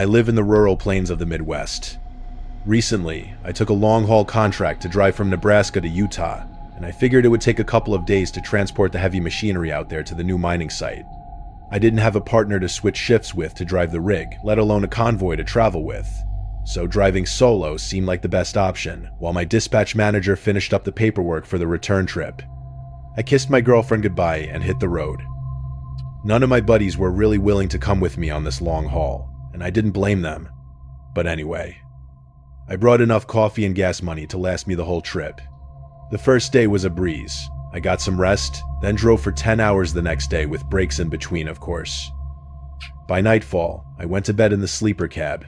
I live in the rural plains of the Midwest. Recently, I took a long-haul contract to drive from Nebraska to Utah, and I figured it would take a couple of days to transport the heavy machinery out there to the new mining site. I didn't have a partner to switch shifts with to drive the rig, let alone a convoy to travel with. So driving solo seemed like the best option, while my dispatch manager finished up the paperwork for the return trip. I kissed my girlfriend goodbye and hit the road. None of my buddies were really willing to come with me on this long haul, and I didn't blame them. But anyway, I brought enough coffee and gas money to last me the whole trip. The first day was a breeze. I got some rest, then drove for 10 hours the next day with breaks in between, of course. By nightfall, I went to bed in the sleeper cab.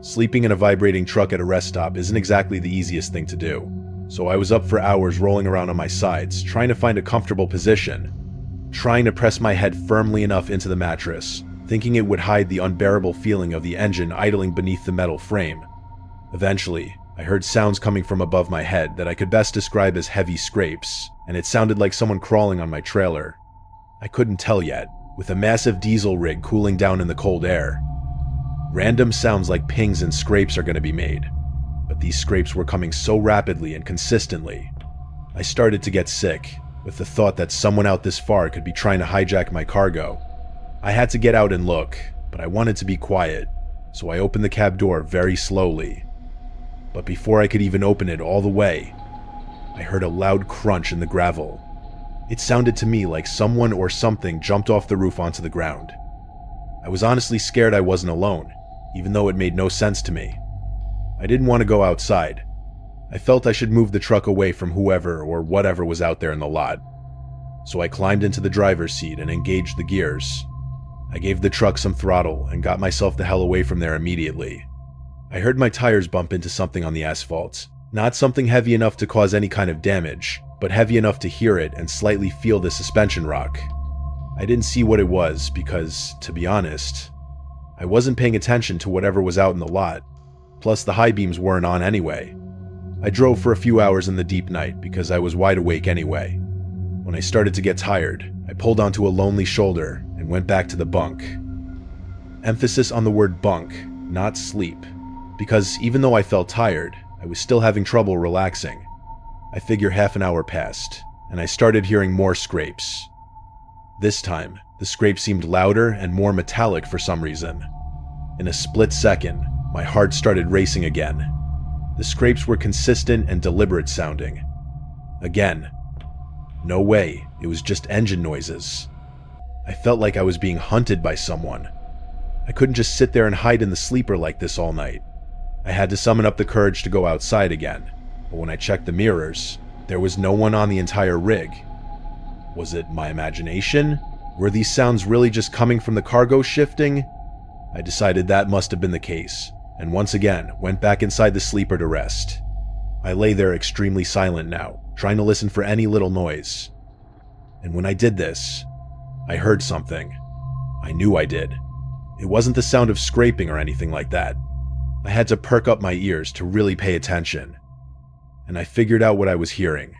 Sleeping in a vibrating truck at a rest stop isn't exactly the easiest thing to do, so I was up for hours rolling around on my sides, trying to find a comfortable position, trying to press my head firmly enough into the mattress, thinking it would hide the unbearable feeling of the engine idling beneath the metal frame. Eventually, I heard sounds coming from above my head that I could best describe as heavy scrapes, and it sounded like someone crawling on my trailer. I couldn't tell yet, with a massive diesel rig cooling down in the cold air. Random sounds like pings and scrapes are going to be made, but these scrapes were coming so rapidly and consistently. I started to get sick, with the thought that someone out this far could be trying to hijack my cargo. I had to get out and look, but I wanted to be quiet, so I opened the cab door very slowly. But before I could even open it all the way, I heard a loud crunch in the gravel. It sounded to me like someone or something jumped off the roof onto the ground. I was honestly scared I wasn't alone, even though it made no sense to me. I didn't want to go outside. I felt I should move the truck away from whoever or whatever was out there in the lot. So I climbed into the driver's seat and engaged the gears. I gave the truck some throttle and got myself the hell away from there immediately. I heard my tires bump into something on the asphalt. Not something heavy enough to cause any kind of damage, but heavy enough to hear it and slightly feel the suspension rock. I didn't see what it was because, to be honest, I wasn't paying attention to whatever was out in the lot. Plus, the high beams weren't on anyway. I drove for a few hours in the deep night because I was wide awake anyway. When I started to get tired, I pulled onto a lonely shoulder and went back to the bunk. Emphasis on the word bunk, not sleep, because even though I felt tired, I was still having trouble relaxing. I figure half an hour passed, and I started hearing more scrapes. This time, the scrapes seemed louder and more metallic for some reason. In a split second, my heart started racing again. The scrapes were consistent and deliberate sounding. Again. No way, it was just engine noises. I felt like I was being hunted by someone. I couldn't just sit there and hide in the sleeper like this all night. I had to summon up the courage to go outside again, but when I checked the mirrors, there was no one on the entire rig. Was it my imagination? Were these sounds really just coming from the cargo shifting? I decided that must have been the case, and once again went back inside the sleeper to rest. I lay there extremely silent now, trying to listen for any little noise. And when I did this, I heard something. I knew I did. It wasn't the sound of scraping or anything like that. I had to perk up my ears to really pay attention. And I figured out what I was hearing.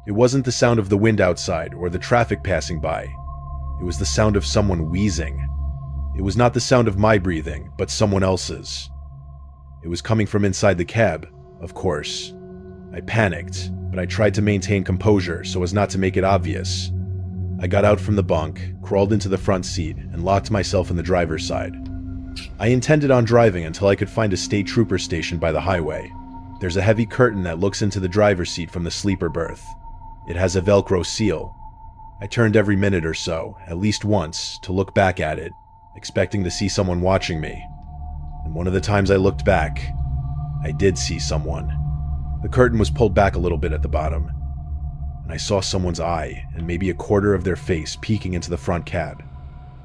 It wasn't the sound of the wind outside or the traffic passing by. It was the sound of someone wheezing. It was not the sound of my breathing, but someone else's. It was coming from inside the cab, of course. I panicked, but I tried to maintain composure so as not to make it obvious. I got out from the bunk, crawled into the front seat, and locked myself in the driver's side. I intended on driving until I could find a state trooper station by the highway. There's a heavy curtain that looks into the driver's seat from the sleeper berth. It has a Velcro seal. I turned every minute or so, at least once, to look back at it, expecting to see someone watching me. And one of the times I looked back, I did see someone. The curtain was pulled back a little bit at the bottom, and I saw someone's eye and maybe a quarter of their face peeking into the front cab.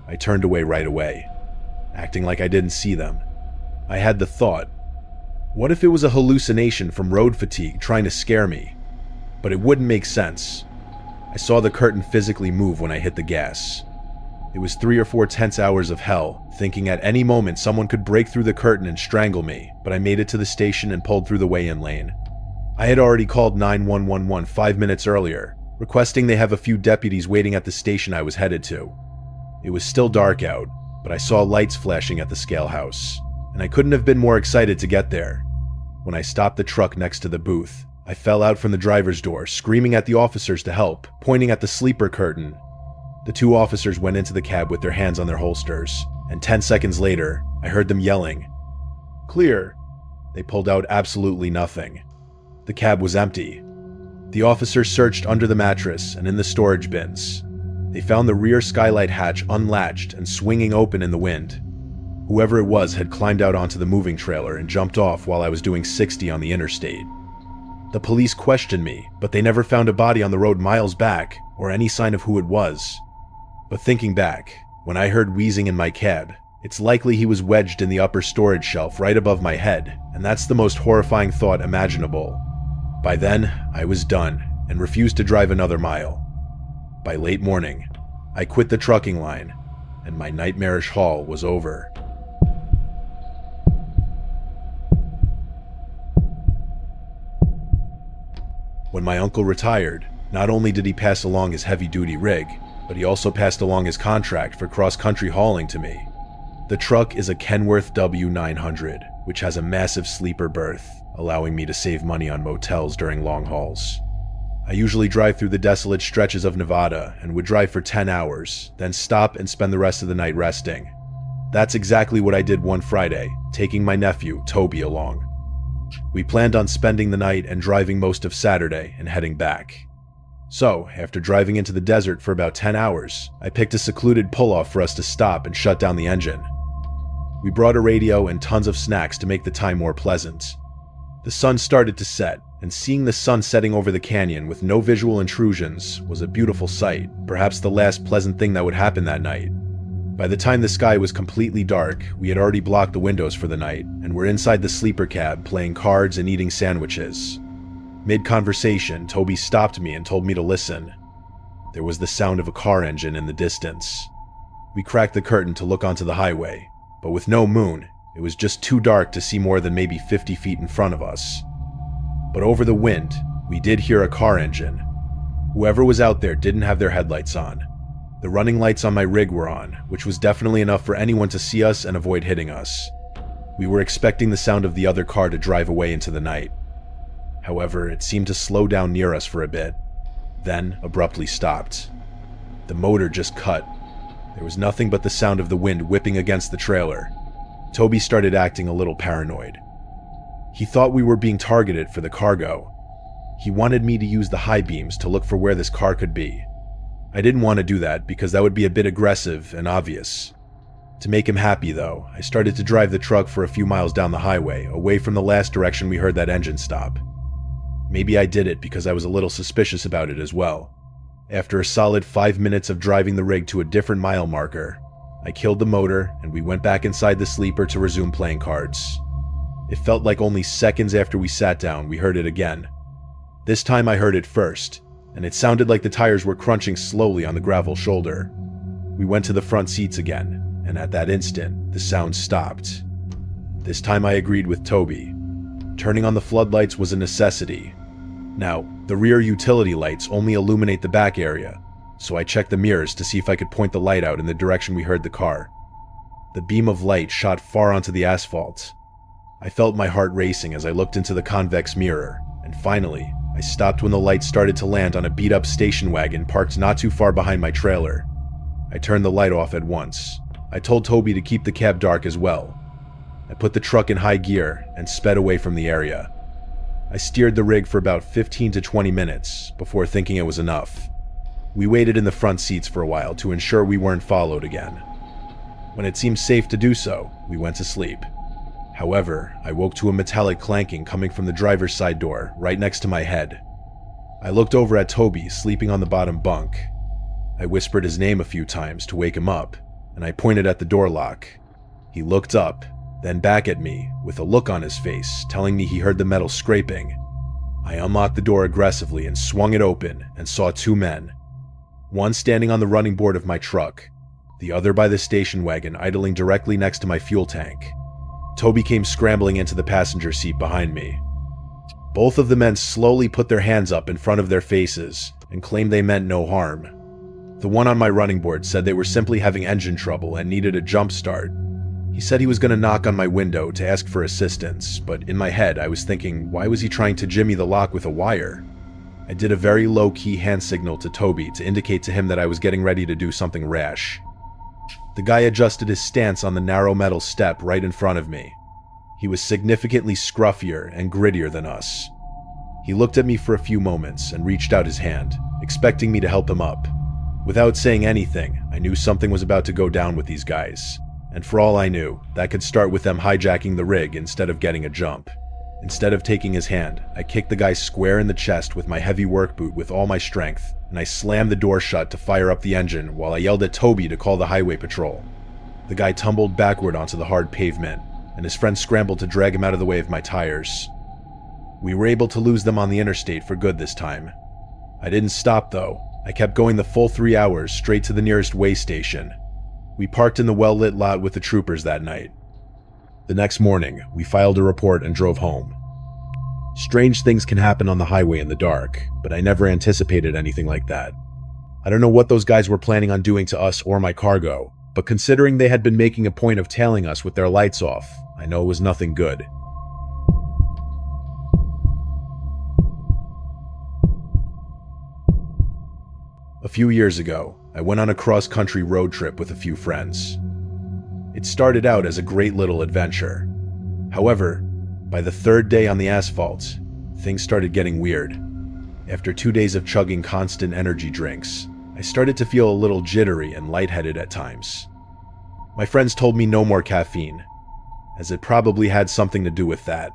I turned away right away, acting like I didn't see them. I had the thought, what if it was a hallucination from road fatigue trying to scare me? But it wouldn't make sense. I saw the curtain physically move when I hit the gas. It was 3 or 4 tense hours of hell, thinking at any moment someone could break through the curtain and strangle me, but I made it to the station and pulled through the weigh-in lane. I had already called 911 5 minutes earlier, requesting they have a few deputies waiting at the station I was headed to. It was still dark out, but I saw lights flashing at the scale house, and I couldn't have been more excited to get there. When I stopped the truck next to the booth, I fell out from the driver's door, screaming at the officers to help, pointing at the sleeper curtain. The two officers went into the cab with their hands on their holsters, and 10 seconds later, I heard them yelling, "Clear!" They pulled out absolutely nothing. The cab was empty. The officers searched under the mattress and in the storage bins. They found the rear skylight hatch unlatched and swinging open in the wind. Whoever it was had climbed out onto the moving trailer and jumped off while I was doing 60 on the interstate. The police questioned me, but they never found a body on the road miles back or any sign of who it was. But thinking back, when I heard wheezing in my cab, it's likely he was wedged in the upper storage shelf right above my head, and that's the most horrifying thought imaginable. By then, I was done and refused to drive another mile. By late morning, I quit the trucking line, and my nightmarish haul was over. When my uncle retired, not only did he pass along his heavy-duty rig, but he also passed along his contract for cross-country hauling to me. The truck is a Kenworth W900, which has a massive sleeper berth, allowing me to save money on motels during long hauls. I usually drive through the desolate stretches of Nevada and would drive for 10 hours, then stop and spend the rest of the night resting. That's exactly what I did one Friday, taking my nephew, Toby, along. We planned on spending the night and driving most of Saturday and heading back. So, after driving into the desert for about 10 hours, I picked a secluded pull-off for us to stop and shut down the engine. We brought a radio and tons of snacks to make the time more pleasant. The sun started to set, and seeing the sun setting over the canyon with no visual intrusions was a beautiful sight, perhaps the last pleasant thing that would happen that night. By the time the sky was completely dark, we had already blocked the windows for the night, and were inside the sleeper cab playing cards and eating sandwiches. Mid-conversation, Toby stopped me and told me to listen. There was the sound of a car engine in the distance. We cracked the curtain to look onto the highway, but with no moon, it was just too dark to see more than maybe 50 feet in front of us. But over the wind, we did hear a car engine. Whoever was out there didn't have their headlights on. The running lights on my rig were on, which was definitely enough for anyone to see us and avoid hitting us. We were expecting the sound of the other car to drive away into the night. However, it seemed to slow down near us for a bit, then abruptly stopped. The motor just cut. There was nothing but the sound of the wind whipping against the trailer. Toby started acting a little paranoid. He thought we were being targeted for the cargo. He wanted me to use the high beams to look for where this car could be. I didn't want to do that because that would be a bit aggressive and obvious. To make him happy, though, I started to drive the truck for a few miles down the highway, away from the last direction we heard that engine stop. Maybe I did it because I was a little suspicious about it as well. After a solid 5 minutes of driving the rig to a different mile marker, I killed the motor and we went back inside the sleeper to resume playing cards. It felt like only seconds after we sat down we heard it again. This time I heard it first, and it sounded like the tires were crunching slowly on the gravel shoulder. We went to the front seats again, and at that instant, the sound stopped. This time I agreed with Toby. Turning on the floodlights was a necessity. Now, the rear utility lights only illuminate the back area, so I checked the mirrors to see if I could point the light out in the direction we heard the car. The beam of light shot far onto the asphalt. I felt my heart racing as I looked into the convex mirror, and finally, I stopped when the light started to land on a beat-up station wagon parked not too far behind my trailer. I turned the light off at once. I told Toby to keep the cab dark as well. I put the truck in high gear and sped away from the area. I steered the rig for about 15 to 20 minutes before thinking it was enough. We waited in the front seats for a while to ensure we weren't followed again. When it seemed safe to do so, we went to sleep. However, I woke to a metallic clanking coming from the driver's side door right next to my head. I looked over at Toby sleeping on the bottom bunk. I whispered his name a few times to wake him up, and I pointed at the door lock. He looked up, then back at me with a look on his face telling me he heard the metal scraping. I unlocked the door aggressively and swung it open and saw two men. One standing on the running board of my truck, the other by the station wagon idling directly next to my fuel tank. Toby came scrambling into the passenger seat behind me. Both of the men slowly put their hands up in front of their faces and claimed they meant no harm. The one on my running board said they were simply having engine trouble and needed a jump start. He said he was going to knock on my window to ask for assistance, but in my head I was thinking, why was he trying to jimmy the lock with a wire? I did a very low-key hand signal to Toby to indicate to him that I was getting ready to do something rash. The guy adjusted his stance on the narrow metal step right in front of me. He was significantly scruffier and grittier than us. He looked at me for a few moments and reached out his hand, expecting me to help him up. Without saying anything, I knew something was about to go down with these guys, and for all I knew, that could start with them hijacking the rig instead of getting a jump. Instead of taking his hand, I kicked the guy square in the chest with my heavy work boot with all my strength, and I slammed the door shut to fire up the engine while I yelled at Toby to call the highway patrol. The guy tumbled backward onto the hard pavement, and his friend scrambled to drag him out of the way of my tires. We were able to lose them on the interstate for good this time. I didn't stop though. I kept going the full 3 hours straight to the nearest way station. We parked in the well-lit lot with the troopers that night. The next morning, we filed a report and drove home. Strange things can happen on the highway in the dark, but I never anticipated anything like that. I don't know what those guys were planning on doing to us or my cargo, but considering they had been making a point of tailing us with their lights off, I know it was nothing good. A few years ago, I went on a cross-country road trip with a few friends. It started out as a great little adventure. However, by the 3rd day on the asphalt, things started getting weird. After 2 days of chugging constant energy drinks, I started to feel a little jittery and lightheaded at times. My friends told me no more caffeine, as it probably had something to do with that.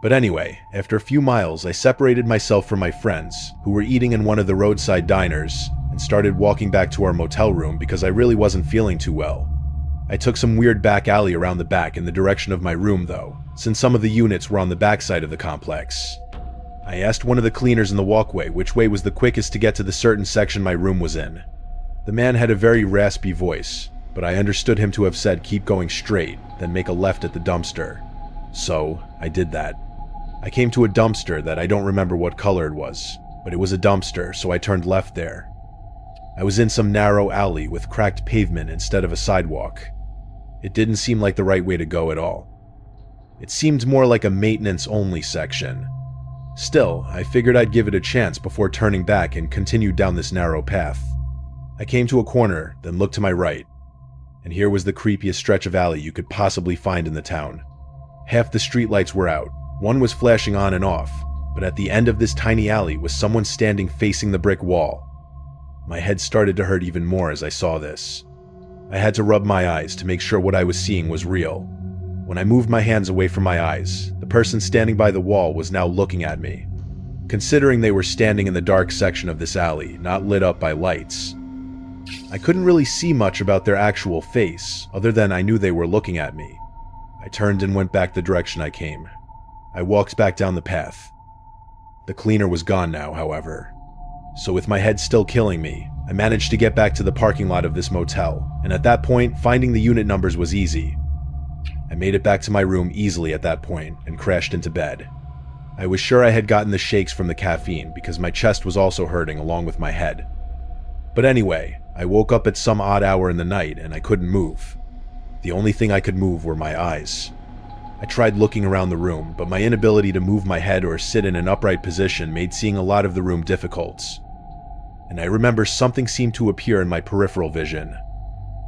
But anyway, after a few miles, I separated myself from my friends, who were eating in one of the roadside diners, and started walking back to our motel room because I really wasn't feeling too well. I took some weird back alley around the back in the direction of my room though, since some of the units were on the backside of the complex. I asked one of the cleaners in the walkway which way was the quickest to get to the certain section my room was in. The man had a very raspy voice, but I understood him to have said keep going straight, then make a left at the dumpster. So, I did that. I came to a dumpster that I don't remember what color it was, but it was a dumpster, so I turned left there. I was in some narrow alley with cracked pavement instead of a sidewalk. It didn't seem like the right way to go at all. It seemed more like a maintenance-only section. Still, I figured I'd give it a chance before turning back and continued down this narrow path. I came to a corner, then looked to my right, and here was the creepiest stretch of alley you could possibly find in the town. Half the streetlights were out, one was flashing on and off, but at the end of this tiny alley was someone standing facing the brick wall. My head started to hurt even more as I saw this. I had to rub my eyes to make sure what I was seeing was real. When I moved my hands away from my eyes, the person standing by the wall was now looking at me. Considering they were standing in the dark section of this alley, not lit up by lights, I couldn't really see much about their actual face, other than I knew they were looking at me. I turned and went back the direction I came. I walked back down the path. The cleaner was gone now, however. So with my head still killing me, I managed to get back to the parking lot of this motel, and at that point, finding the unit numbers was easy. I made it back to my room easily at that point and crashed into bed. I was sure I had gotten the shakes from the caffeine because my chest was also hurting along with my head. But anyway, I woke up at some odd hour in the night and I couldn't move. The only thing I could move were my eyes. I tried looking around the room, but my inability to move my head or sit in an upright position made seeing a lot of the room difficult. And I remember something seemed to appear in my peripheral vision.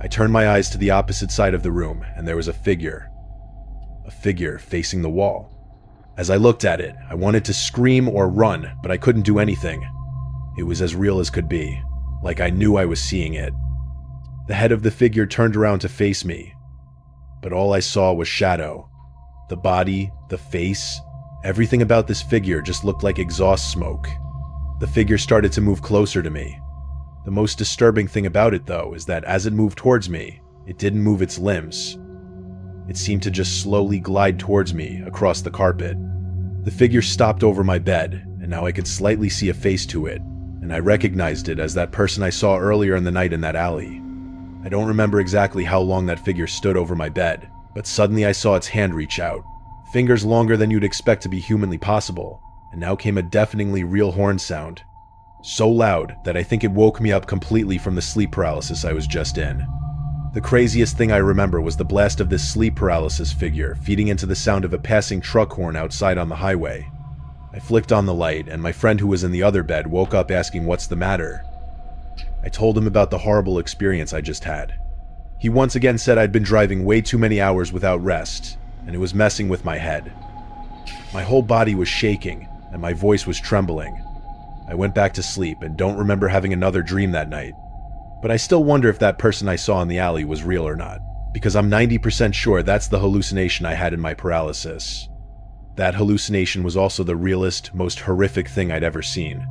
I turned my eyes to the opposite side of the room, and there was a figure. A figure facing the wall. As I looked at it, I wanted to scream or run, but I couldn't do anything. It was as real as could be, like I knew I was seeing it. The head of the figure turned around to face me, but all I saw was shadow. The body, the face, everything about this figure just looked like exhaust smoke. The figure started to move closer to me. The most disturbing thing about it, though, is that as it moved towards me, it didn't move its limbs. It seemed to just slowly glide towards me across the carpet. The figure stopped over my bed, and now I could slightly see a face to it, and I recognized it as that person I saw earlier in the night in that alley. I don't remember exactly how long that figure stood over my bed, but suddenly I saw its hand reach out, fingers longer than you'd expect to be humanly possible, and now came a deafeningly real horn sound. so loud that I think it woke me up completely from the sleep paralysis I was just in. The craziest thing I remember was the blast of this sleep paralysis figure feeding into the sound of a passing truck horn outside on the highway. I flicked on the light, and my friend who was in the other bed woke up asking what's the matter. I told him about the horrible experience I just had. He once again said I'd been driving way too many hours without rest, and it was messing with my head. My whole body was shaking, and my voice was trembling. I went back to sleep and don't remember having another dream that night. But I still wonder if that person I saw in the alley was real or not, because I'm 90% sure that's the hallucination I had in my paralysis. That hallucination was also the realest, most horrific thing I'd ever seen.